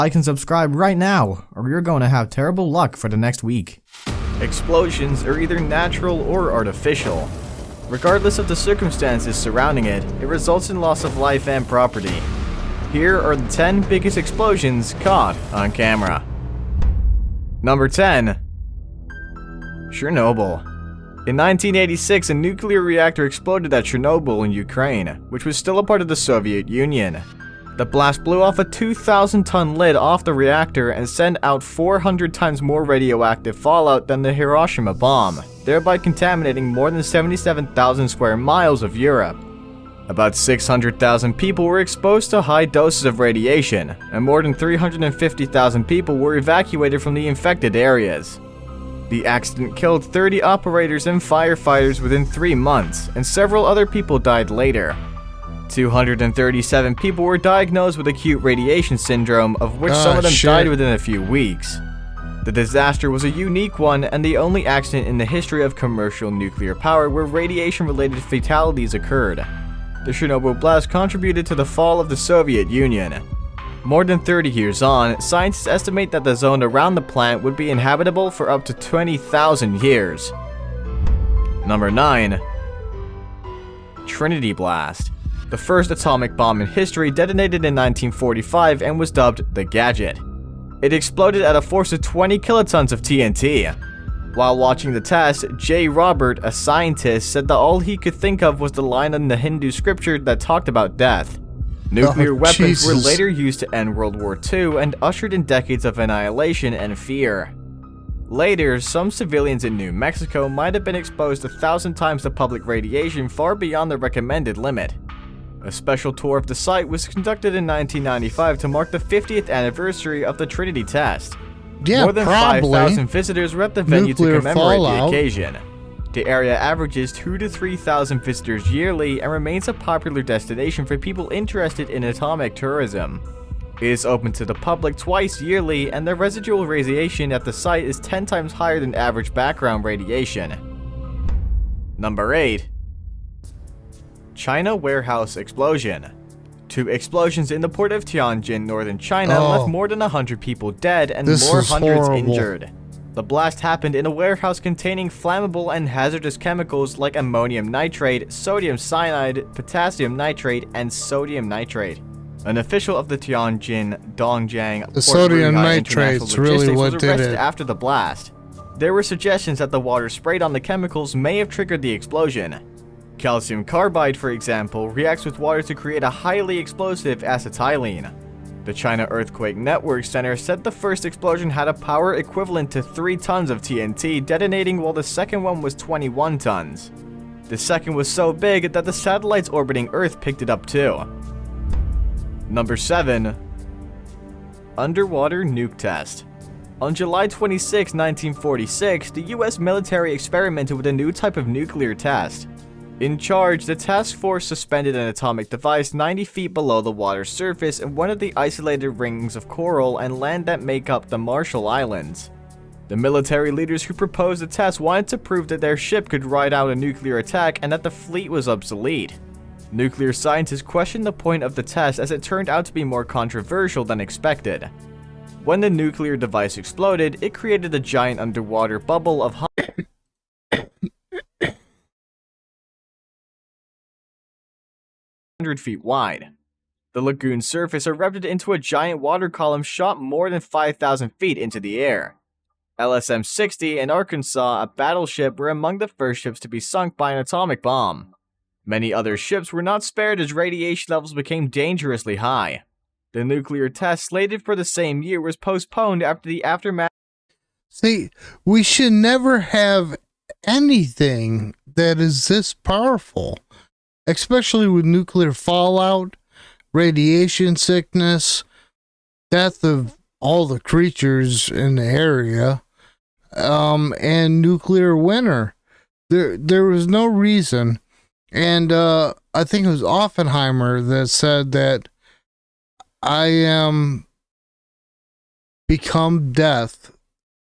Like and subscribe right now, or you're going to have terrible luck for the next week. Explosions are either natural or artificial. Regardless of the circumstances surrounding it, it results in loss of life and property. Here are the 10 biggest explosions caught on camera. Number 10. Chernobyl. In 1986, a nuclear reactor exploded at Chernobyl in Ukraine, which was still a part of the Soviet Union. The blast blew off a 2,000-ton lid off the reactor and sent out 400 times more radioactive fallout than the Hiroshima bomb, thereby contaminating more than 77,000 square miles of Europe. About 600,000 people were exposed to high doses of radiation, and more than 350,000 people were evacuated from the infected areas. The accident killed 30 operators and firefighters within 3 months, and several other people died later. 237 people were diagnosed with acute radiation syndrome, of which some of them died within a few weeks. The disaster was a unique one and the only accident in the history of commercial nuclear power where radiation-related fatalities occurred. The Chernobyl blast contributed to the fall of the Soviet Union. More than 30 years on, scientists estimate that the zone around the plant would be inhabitable for up to 20,000 years. Number 9. Trinity Blast. The first atomic bomb in history detonated in 1945 and was dubbed the Gadget. It exploded at a force of 20 kilotons of TNT. While watching the test, J. Robert, a scientist, said that all he could think of was the line in the Hindu scripture that talked about death. Nuclear weapons were later used to end World War II and ushered in decades of annihilation and fear. Later, some civilians in New Mexico might have been exposed 1,000 times to public radiation far beyond the recommended limit. A special tour of the site was conducted in 1995 to mark the 50th anniversary of the Trinity test. More than 5,000 visitors were at the venue to commemorate the occasion. The area averages 2,000 to 3,000 visitors yearly and remains a popular destination for people interested in atomic tourism. It is open to the public twice yearly, and the residual radiation at the site is 10 times higher than average background radiation. Number 8. China Warehouse Explosion. 2 explosions in the port of Tianjin, northern China, left more than 100 people dead and more hundreds injured. The blast happened in a warehouse containing flammable and hazardous chemicals like ammonium nitrate, sodium cyanide, potassium nitrate, and sodium nitrate. An official of the Tianjin Dongjiang the sodium nitrate's really what was arrested after the blast. There were suggestions that the water sprayed on the chemicals may have triggered the explosion. Calcium carbide, for example, reacts with water to create a highly explosive acetylene. The China Earthquake Network Center said the first explosion had a power equivalent to 3 tons of TNT detonating, while the second one was 21 tons. The second was so big that the satellites orbiting Earth picked it up too. Number 7. Underwater Nuke Test. On July 26, 1946, the US military experimented with a new type of nuclear test. In charge, the task force suspended an atomic device 90 feet below the water's surface in one of the isolated rings of coral and land that make up the Marshall Islands. The military leaders who proposed the test wanted to prove that their ship could ride out a nuclear attack and that the fleet was obsolete. Nuclear scientists questioned the point of the test as it turned out to be more controversial than expected. When the nuclear device exploded, it created a giant underwater bubble of 100 feet wide. The lagoon's surface erupted into a giant water column shot more than 5,000 feet into the air. LSM-60 and Arkansas, a battleship, were among the first ships to be sunk by an atomic bomb. Many other ships were not spared as radiation levels became dangerously high. The nuclear test slated for the same year was postponed after the aftermath. See, we should never have anything that is this powerful. Especially with nuclear fallout, radiation sickness, death of all the creatures in the area, and nuclear winter. There was no reason. And I think it was Oppenheimer that said that I am become death,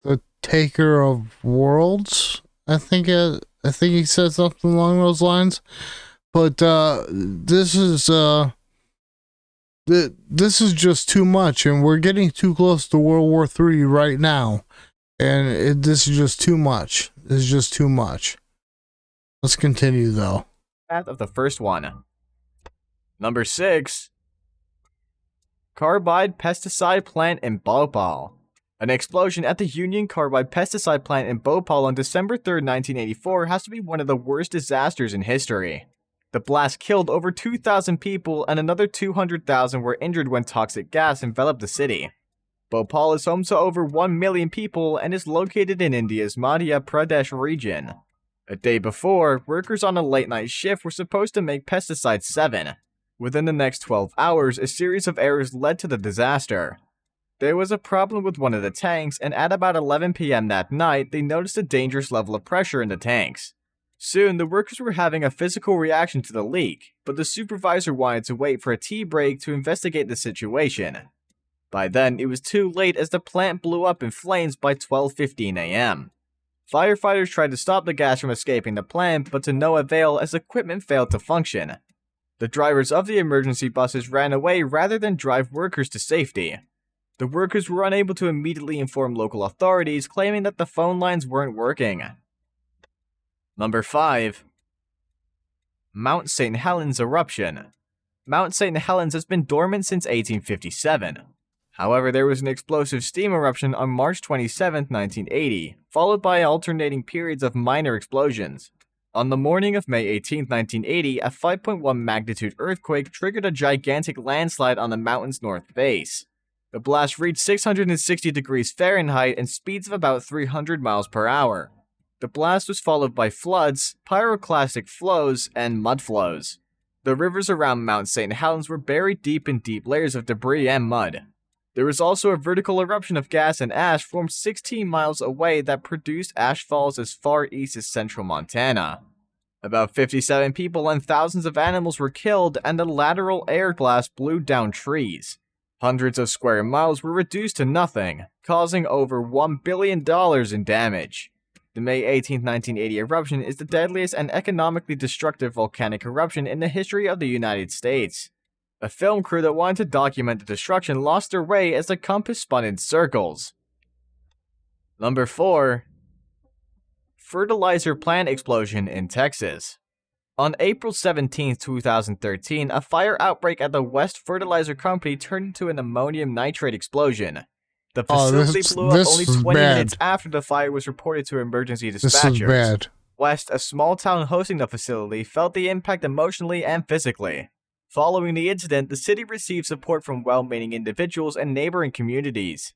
the taker of worlds. I think he said something along those lines. But this is This is just too much, and we're getting too close to World War III right now. And this is just too much. This is just too much. Let's continue, though. Path of the first one. Number 6. Carbide pesticide plant in Bhopal. An explosion at the Union Carbide pesticide plant in Bhopal on December 3, 1984 has to be one of the worst disasters in history. The blast killed over 2,000 people and another 200,000 were injured when toxic gas enveloped the city. Bhopal is home to over 1 million people and is located in India's Madhya Pradesh region. A day before, workers on a late-night shift were supposed to make pesticide 7. Within the next 12 hours, a series of errors led to the disaster. There was a problem with one of the tanks, and at about 11 p.m. that night, they noticed a dangerous level of pressure in the tanks. Soon, the workers were having a physical reaction to the leak, but the supervisor wanted to wait for a tea break to investigate the situation. By then, it was too late as the plant blew up in flames by 12:15 a.m. Firefighters tried to stop the gas from escaping the plant, but to no avail as equipment failed to function. The drivers of the emergency buses ran away rather than drive workers to safety. The workers were unable to immediately inform local authorities, claiming that the phone lines weren't working. Number 5. Mount St. Helens eruption. Mount St. Helens has been dormant since 1857. However, there was an explosive steam eruption on March 27, 1980, followed by alternating periods of minor explosions. On the morning of May 18, 1980, a 5.1 magnitude earthquake triggered a gigantic landslide on the mountain's north base. The blast reached 660 degrees Fahrenheit and speeds of about 300 miles per hour. The blast was followed by floods, pyroclastic flows, and mud flows. The rivers around Mount St. Helens were buried deep in deep layers of debris and mud. There was also a vertical eruption of gas and ash formed 16 miles away that produced ash falls as far east as central Montana. About 57 people and thousands of animals were killed, and a lateral air blast blew down trees. Hundreds of square miles were reduced to nothing, causing over $1 billion in damage. The May 18, 1980 eruption is the deadliest and economically destructive volcanic eruption in the history of the United States. A film crew that wanted to document the destruction lost their way as the compass spun in circles. Number 4. Fertilizer plant explosion in Texas. On April 17, 2013, a fire outbreak at the West Fertilizer Company turned into an ammonium nitrate explosion. The facility blew up only 20 minutes after the fire was reported to emergency dispatchers. This is bad. West, a small town hosting the facility, felt the impact emotionally and physically. Following the incident, the city received support from well-meaning individuals and neighboring communities.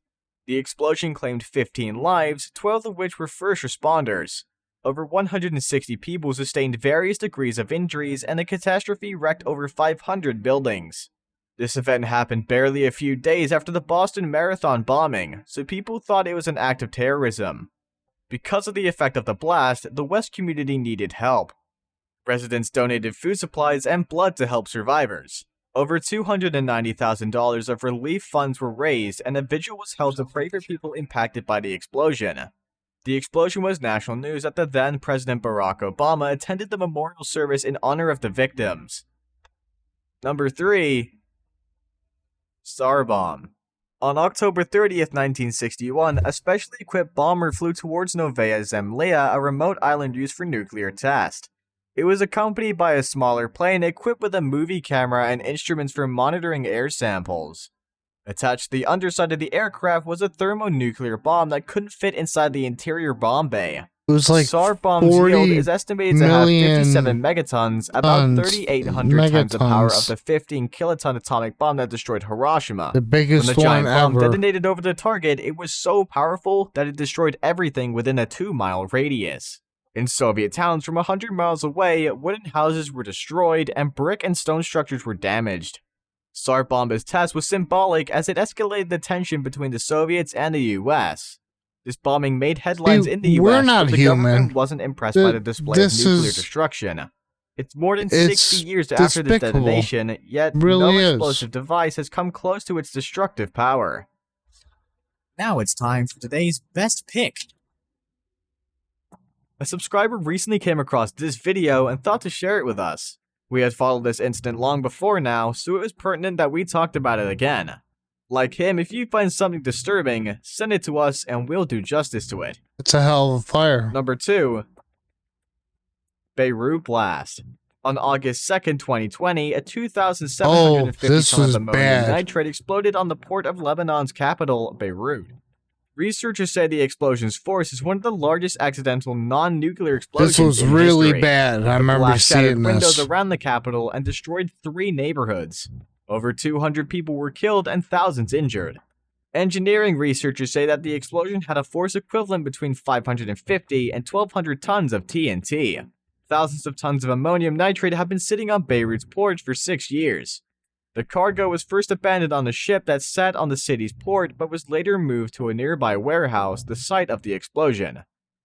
The explosion claimed 15 lives, 12 of which were first responders. Over 160 people sustained various degrees of injuries, and the catastrophe wrecked over 500 buildings. This event happened barely a few days after the Boston Marathon bombing, so people thought it was an act of terrorism. Because of the effect of the blast, the West community needed help. Residents donated food supplies and blood to help survivors. Over $290,000 of relief funds were raised, and a vigil was held to pray for people impacted by the explosion. The explosion was national news that the then President Barack Obama attended the memorial service in honor of the victims. Number 3. Tsar Bomb. On October 30th, 1961, a specially equipped bomber flew towards Novaya Zemlya, a remote island used for nuclear test. It was accompanied by a smaller plane equipped with a movie camera and instruments for monitoring air samples. Attached to the underside of the aircraft was a thermonuclear bomb that couldn't fit inside the interior bomb bay. It was like Tsar Bomb's yield is estimated to have 57 megatons, about 3,800 times the power of the 15 kiloton atomic bomb that destroyed Hiroshima. The biggest when the giant bomb ever. detonated over the target, it was so powerful that it destroyed everything within a 2-mile radius. In Soviet towns from 100 miles away, wooden houses were destroyed and brick and stone structures were damaged. Tsar Bomba's test was symbolic as it escalated the tension between the Soviets and the US. This bombing made headlines in the US, but the government wasn't impressed by the display of nuclear destruction. It's more than 60 years after this detonation, yet no explosive device has come close to its destructive power. Now it's time for today's best pick. A subscriber recently came across this video and thought to share it with us. We had followed this incident long before now, so it was pertinent that we talked about it again. Like him, if you find something disturbing, send it to us and we'll do justice to it. It's a hell of a fire. Number 2. Beirut Blast. On August 2nd, 2020, a 2,750 this ton of was ammonium bad. nitrate exploded on the port of Lebanon's capital, Beirut. Researchers say the explosion's force is one of the largest accidental non-nuclear explosions This was in really history. bad. I The remember blast shattered seeing windows this. around the capital and destroyed 3 neighborhoods. Over 200 people were killed and thousands injured. Engineering researchers say that the explosion had a force equivalent between 550 and 1,200 tons of TNT. Thousands of tons of ammonium nitrate have been sitting on Beirut's ports for 6 years. The cargo was first abandoned on a ship that sat on the city's port but was later moved to a nearby warehouse, the site of the explosion.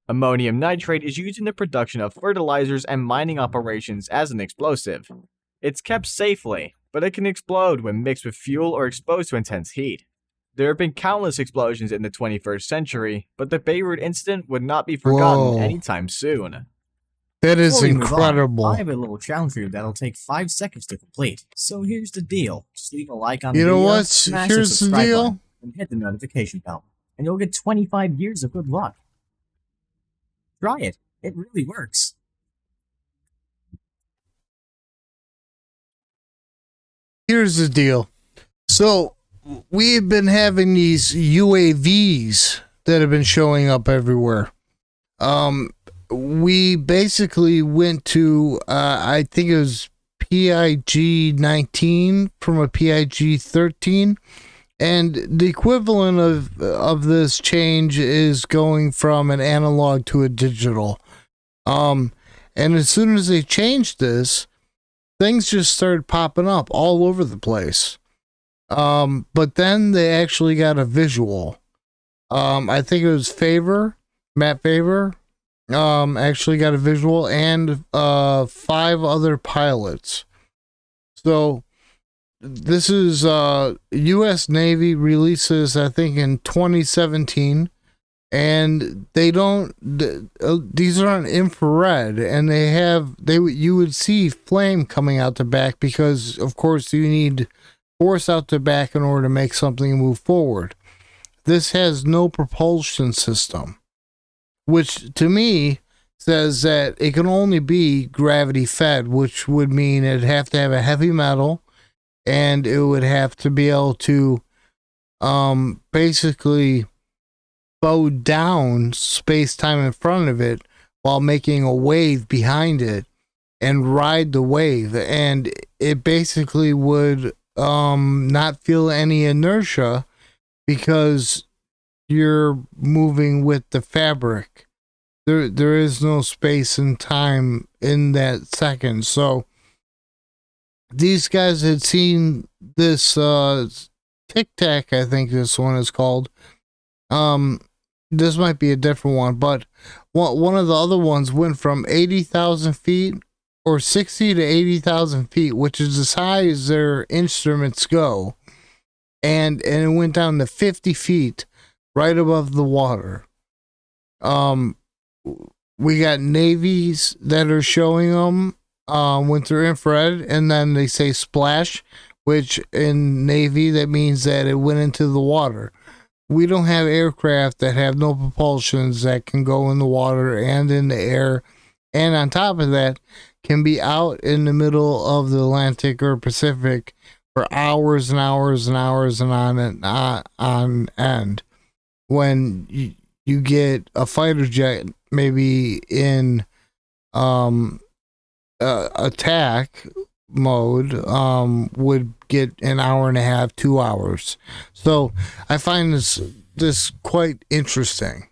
Ammonium nitrate is used in the production of fertilizers and mining operations as an explosive. It's kept safely, but it can explode when mixed with fuel or exposed to intense heat. There have been countless explosions in the 21st century, but the Beirut incident would not be forgotten Whoa. anytime soon. That is Before we move on, incredible. I have a little challenge for you that'll take 5 seconds to complete. So here's the deal. Just leave a like on the You know video, what? smash Here's the subscribe deal. button, and hit the notification bell. And you'll get 25 years of good luck. Try it. It really works. Here's the deal. So we've been having these UAVs that have been showing up everywhere. We basically went to I think it was PIG 19 from a PIG 13, and the equivalent of this change is going from an analog to a digital. And as soon as they changed this, things just started popping up all over the place. But then they actually got a visual. I think it was Matt Favor, actually got a visual, and 5 other pilots. So this is U.S. Navy releases, I think, in 2017. And they don't. These aren't infrared, and you would see flame coming out the back because, of course, you need force out the back in order to make something move forward. This has no propulsion system, which to me says that it can only be gravity fed, which would mean it'd have to have a heavy metal, and it would have to be able to, basically bow down space-time in front of it while making a wave behind it and ride the wave, and it basically would not feel any inertia because you're moving with the fabric. There is no space and time in that second. So these guys had seen this Tic Tac, I think this one is called. This might be a different one, but one of the other ones went from 80,000 feet or 60 to 80,000 feet, which is as high as their instruments go. And it went down to 50 feet right above the water. We got navies that are showing them went through infrared, and then they say splash, which in Navy, that means that it went into the water. We don't have aircraft that have no propulsions that can go in the water and in the air, and on top of that, can be out in the middle of the Atlantic or Pacific for hours and hours and hours and on end. When you get a fighter jet, maybe in attack mode, would get an hour and a half, 2 hours. So I find this quite interesting.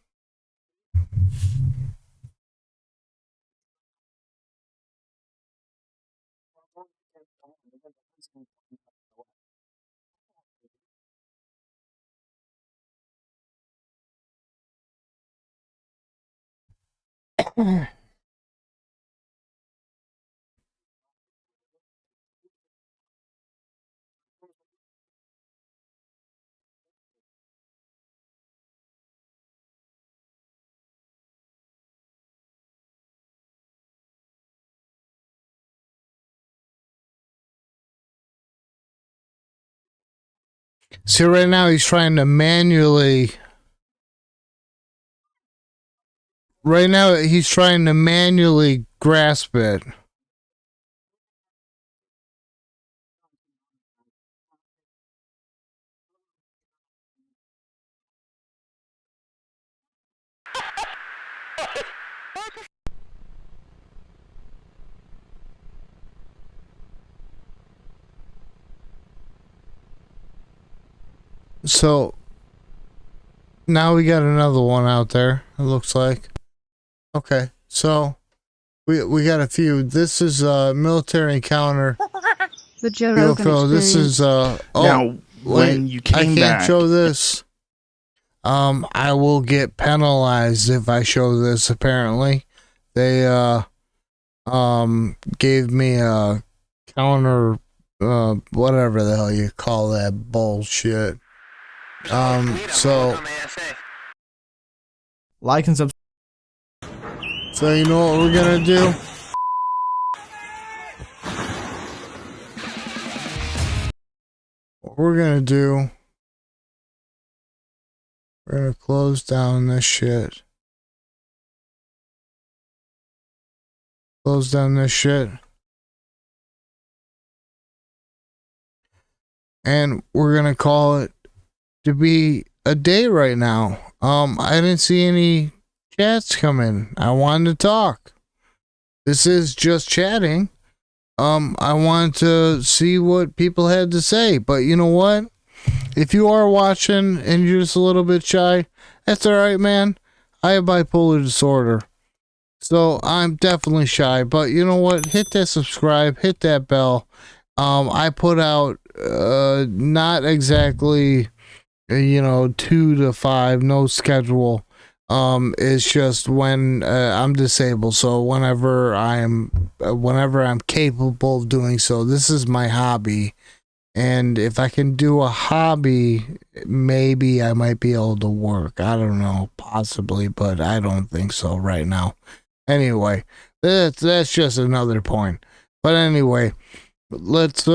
See, right now he's trying to manually. Right now he's trying to manually grasp it. So now we got another one out there, it looks like. Okay, so we got a few. This is military encounter. The Joe Rogan UFO. This Experience. is Now, when wait, you I came can't back, show this. I will get penalized if I show this. Apparently, they gave me a counter, whatever the hell you call that bullshit. So Like and subscribe. you know what we're gonna do? What we're gonna do? We're gonna close down this shit. Close down this shit. And we're gonna call it to be a day right now. I didn't see any chats come in. I wanted to talk. This is just chatting. I wanted to see what people had to say, but you know what? If you are watching and you're just a little bit shy, that's all right, man. I have bipolar disorder, so I'm definitely shy. But you know what? Hit that subscribe, hit that bell. I put out not exactly 2 to 5, no schedule. It's just when I'm disabled, so whenever I'm capable of doing so. This is my hobby, and if I can do a hobby, maybe I might be able to work. I don't know, possibly, but I don't think so right now. Anyway, that's just another point. But anyway, let's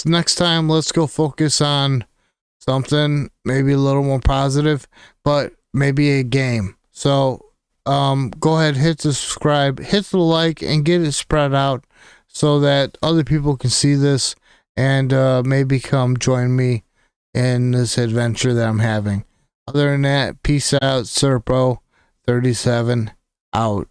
next time let's go focus on something maybe a little more positive, but maybe a game. So go ahead, hit the subscribe, hit the like, and get it spread out so that other people can see this and maybe come join me in this adventure that I'm having. Other than that, peace out. Serpo 37 out.